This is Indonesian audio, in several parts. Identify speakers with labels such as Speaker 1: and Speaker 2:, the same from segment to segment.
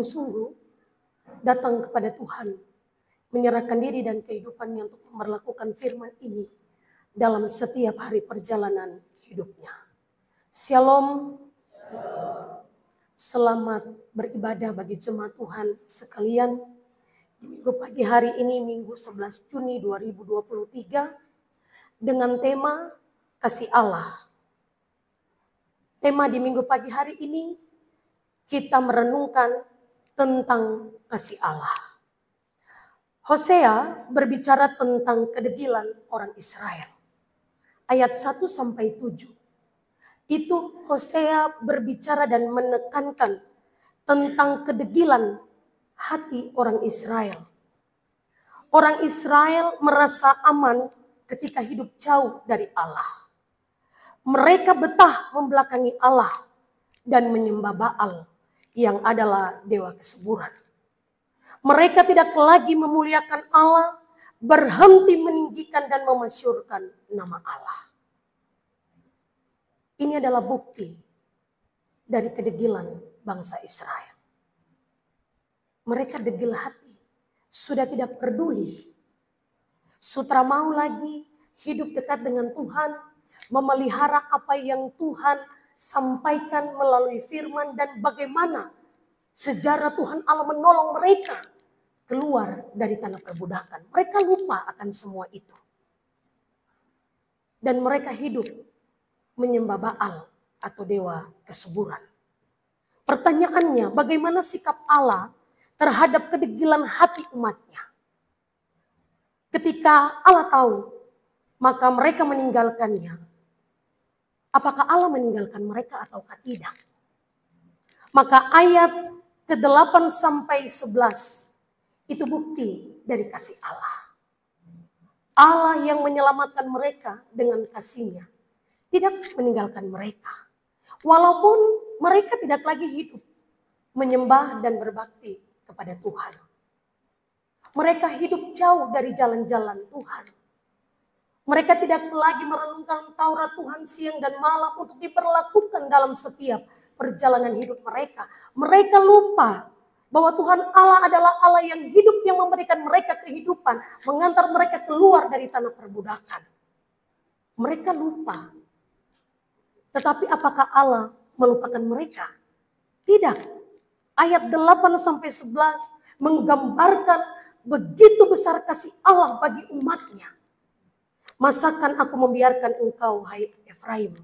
Speaker 1: sungguh-sungguh datang kepada Tuhan, menyerahkan diri dan kehidupannya untuk memperlakukan firman ini dalam setiap hari perjalanan hidupnya. Shalom. Selamat beribadah bagi jemaat Tuhan sekalian. Di minggu pagi hari ini, Minggu 11 Juni 2023, dengan tema kasih Allah. Tema di minggu pagi hari ini, kita merenungkan tentang kasih Allah. Hosea berbicara tentang kedegilan orang Israel. Ayat 1-7. Itu Hosea berbicara dan menekankan tentang kedegilan hati orang Israel. Orang Israel merasa aman ketika hidup jauh dari Allah. Mereka betah membelakangi Allah dan menyembah Baal yang adalah dewa kesuburan. Mereka tidak lagi memuliakan Allah, berhenti meninggikan dan memasyurkan nama Allah. Ini adalah bukti dari kedegilan bangsa Israel. Mereka degil hati, sudah tidak peduli. Sutra mau lagi hidup dekat dengan Tuhan, memelihara apa yang Tuhan sampaikan melalui firman dan bagaimana sejarah Tuhan Allah menolong mereka keluar dari tanah perbudakan. Mereka lupa akan semua itu. Dan mereka hidup menyembah Baal atau dewa kesuburan. Pertanyaannya, bagaimana sikap Allah terhadap kedegilan hati umatnya? Ketika Allah tahu, maka mereka meninggalkannya. Apakah Allah meninggalkan mereka ataukah tidak? Maka ayat ke-8-11 itu bukti dari kasih Allah. Allah yang menyelamatkan mereka dengan kasih-Nya tidak meninggalkan mereka. Walaupun mereka tidak lagi hidup menyembah dan berbakti kepada Tuhan. Mereka hidup jauh dari jalan-jalan Tuhan. Mereka tidak lagi merenungkan Taurat Tuhan siang dan malam untuk diperlakukan dalam setiap perjalanan hidup mereka. Mereka lupa bahwa Tuhan Allah adalah Allah yang hidup, yang memberikan mereka kehidupan, mengantar mereka keluar dari tanah perbudakan. Mereka lupa. Tetapi apakah Allah melupakan mereka? Tidak. Ayat 8-11 menggambarkan begitu besar kasih Allah bagi umatnya. Masakan aku membiarkan engkau, hai Efraim?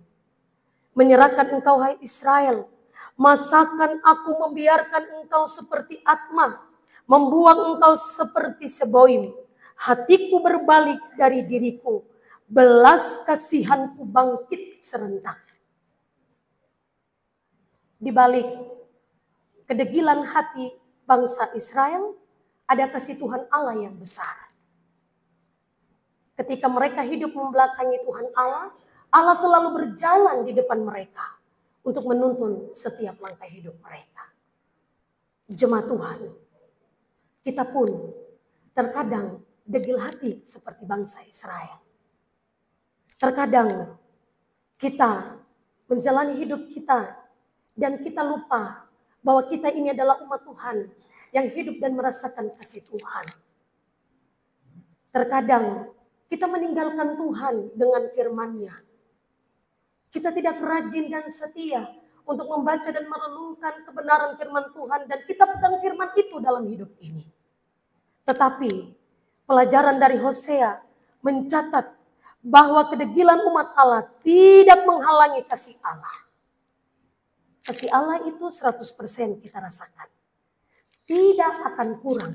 Speaker 1: Menyerahkan engkau, hai Israel? Masakan aku membiarkan engkau seperti Atma? Membuang engkau seperti Seboim? Hatiku berbalik dari diriku. Belas kasihanku bangkit serentak. Di balik kedegilan hati bangsa Israel, ada kasih Tuhan Allah yang besar. Ketika mereka hidup membelakangi Tuhan Allah, Allah selalu berjalan di depan mereka untuk menuntun setiap langkah hidup mereka. Jemaat Tuhan, kita pun terkadang degil hati seperti bangsa Israel. Terkadang kita menjalani hidup kita dan kita lupa bahwa kita ini adalah umat Tuhan yang hidup dan merasakan kasih Tuhan. Terkadang kita meninggalkan Tuhan dengan firman-Nya. Kita tidak rajin dan setia untuk membaca dan merenungkan kebenaran firman Tuhan dan kita pegang firman itu dalam hidup ini. Tetapi pelajaran dari Hosea mencatat bahwa kedegilan umat Allah tidak menghalangi kasih Allah. Kasih Allah itu 100% kita rasakan. Tidak akan kurang.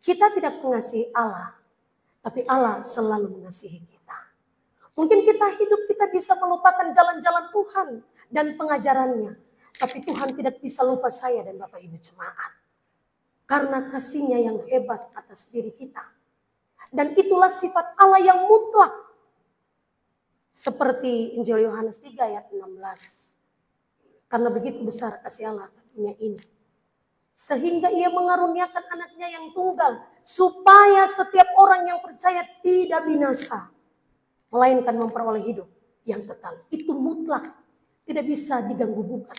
Speaker 1: Kita tidak mengasihi Allah, tapi Allah selalu mengasihi kita. Mungkin kita hidup, kita bisa melupakan jalan-jalan Tuhan dan pengajarannya. Tapi Tuhan tidak bisa lupa saya dan Bapak Ibu jemaat. Karena kasih-Nya yang hebat atas diri kita. Dan itulah sifat Allah yang mutlak. Seperti Injil Yohanes 3 ayat 16. Karena begitu besar kasih Allah ke dunia ini. Sehingga Ia mengaruniakan anaknya yang tunggal. Supaya setiap orang yang percaya tidak binasa. Melainkan memperoleh hidup yang kekal. Itu mutlak. Tidak bisa diganggu gugat.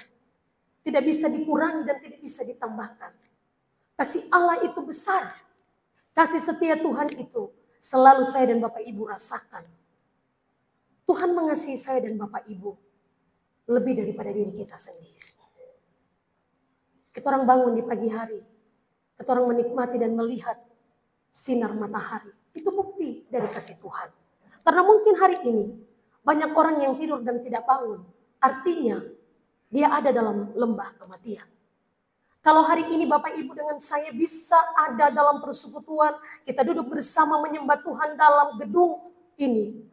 Speaker 1: tidak bisa dikurangi dan tidak bisa ditambahkan. Kasih Allah itu besar. Kasih setia Tuhan itu selalu saya dan Bapak Ibu rasakan. Tuhan mengasihi saya dan Bapak Ibu lebih daripada diri kita sendiri. Kita orang bangun di pagi hari, kita orang menikmati dan melihat sinar matahari. Itu bukti dari kasih Tuhan. Karena mungkin hari ini banyak orang yang tidur dan tidak bangun. Artinya dia ada dalam lembah kematian. Kalau hari ini Bapak Ibu dengan saya bisa ada dalam persekutuan, kita duduk bersama menyembah Tuhan dalam gedung ini.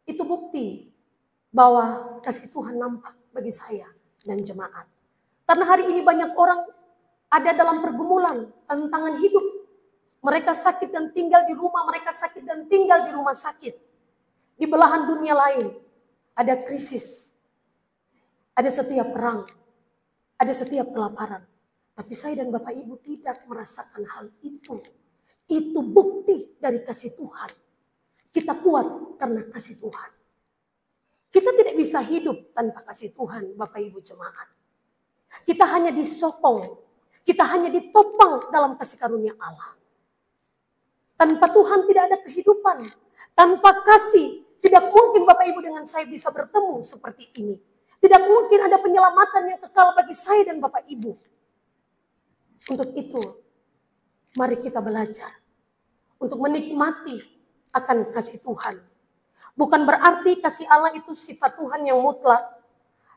Speaker 1: Itu bukti bahwa kasih Tuhan nampak bagi saya dan jemaat. Karena hari ini banyak orang ada dalam pergumulan, tantangan hidup. Mereka sakit dan tinggal di rumah, mereka sakit dan tinggal di rumah sakit. Di belahan dunia lain ada krisis, ada setiap perang, ada setiap kelaparan. Tapi saya dan Bapak Ibu tidak merasakan hal itu. Itu bukti dari kasih Tuhan. Kita kuat karena kasih Tuhan. Kita tidak bisa hidup tanpa kasih Tuhan, Bapak Ibu jemaat. Kita hanya disokong, kita hanya ditopang dalam kasih karunia Allah. Tanpa Tuhan tidak ada kehidupan. Tanpa kasih, tidak mungkin Bapak Ibu dengan saya bisa bertemu seperti ini. Tidak mungkin ada penyelamatan yang kekal bagi saya dan Bapak Ibu. Untuk itu, mari kita belajar untuk menikmati akan kasih Tuhan. Bukan berarti kasih Allah itu sifat Tuhan yang mutlak.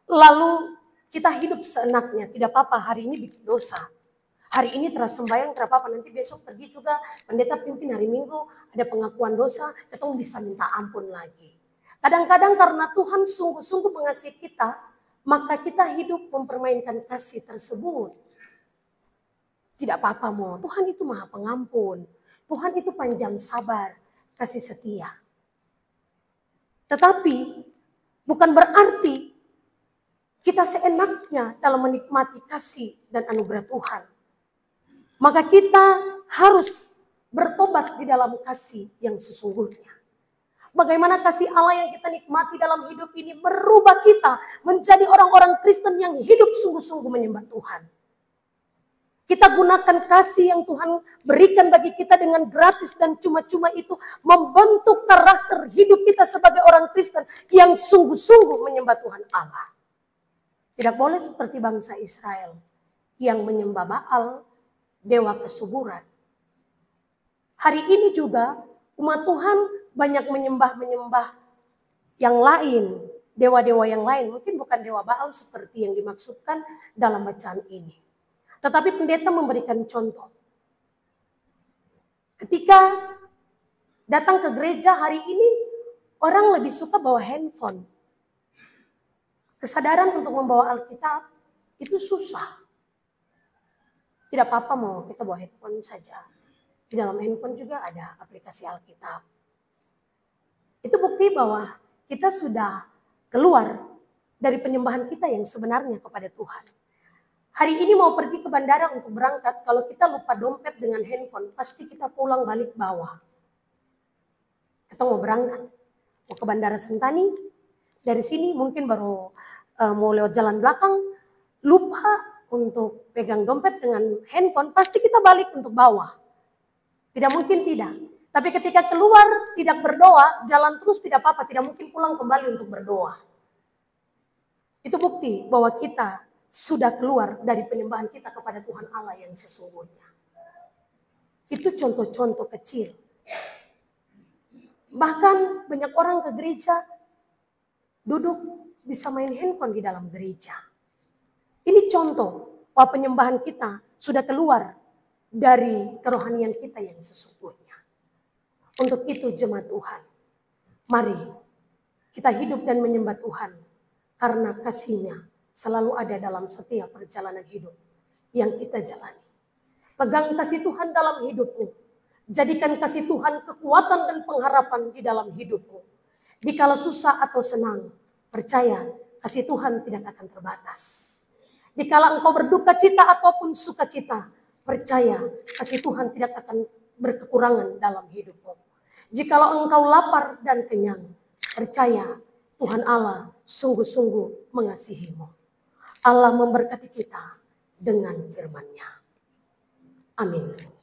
Speaker 1: Lalu kita hidup seenaknya, tidak apa-apa hari ini bikin dosa. Hari ini teras sembahyang, tidak apa-apa nanti besok pergi juga pendeta pimpin hari Minggu, ada pengakuan dosa, kita bisa minta ampun lagi. Kadang-kadang karena Tuhan sungguh-sungguh mengasihi kita, maka kita hidup mempermainkan kasih tersebut. Tidak apa-apa mau, Tuhan itu maha pengampun. Tuhan itu panjang sabar, kasih setia. Tetapi bukan berarti kita seenaknya dalam menikmati kasih dan anugerah Tuhan. Maka kita harus bertobat di dalam kasih yang sesungguhnya. Bagaimana kasih Allah yang kita nikmati dalam hidup ini merubah kita menjadi orang-orang Kristen yang hidup sungguh-sungguh menyembah Tuhan. Kita gunakan kasih yang Tuhan berikan bagi kita dengan gratis dan cuma-cuma itu membentuk karakter hidup kita sebagai orang Kristen yang sungguh-sungguh menyembah Tuhan Allah. Tidak boleh seperti bangsa Israel yang menyembah Baal, dewa kesuburan. Hari ini juga umat Tuhan banyak menyembah yang lain, dewa-dewa yang lain. Mungkin bukan dewa Baal seperti yang dimaksudkan dalam bacaan ini. Tetapi pendeta memberikan contoh. Ketika datang ke gereja hari ini, orang lebih suka bawa handphone. Kesadaran untuk membawa Alkitab itu susah. Tidak apa-apa mau kita bawa handphone saja. Di dalam handphone juga ada aplikasi Alkitab. Itu bukti bahwa kita sudah keluar dari penyembahan kita yang sebenarnya kepada Tuhan. Hari ini mau pergi ke bandara untuk berangkat, kalau kita lupa dompet dengan handphone, pasti kita pulang balik bawah. Kita mau berangkat, mau ke Bandara Sentani, dari sini mungkin baru mau lewat jalan belakang, lupa untuk pegang dompet dengan handphone, pasti kita balik untuk bawah. Tidak mungkin tidak. Tapi ketika keluar tidak berdoa, jalan terus tidak apa-apa, tidak mungkin pulang kembali untuk berdoa. Itu bukti bahwa kita sudah keluar dari penyembahan kita kepada Tuhan Allah yang sesungguhnya. Itu contoh-contoh kecil. Bahkan banyak orang ke gereja, duduk bisa main handphone di dalam gereja. Ini contoh bahwa penyembahan kita sudah keluar dari kerohanian kita yang sesungguhnya. Untuk itu jemaat Tuhan, mari kita hidup dan menyembah Tuhan karena kasih-Nya selalu ada dalam setiap perjalanan hidup yang kita jalani. Pegang kasih Tuhan dalam hidupmu. Jadikan kasih Tuhan kekuatan dan pengharapan di dalam hidupmu. Dikala susah atau senang, percaya kasih Tuhan tidak akan terbatas. Dikala engkau berduka cita ataupun sukacita, percaya kasih Tuhan tidak akan berkekurangan dalam hidupmu. Jikalau engkau lapar dan kenyang, percaya Tuhan Allah sungguh-sungguh mengasihimu. Allah memberkati kita dengan firman-Nya. Amin.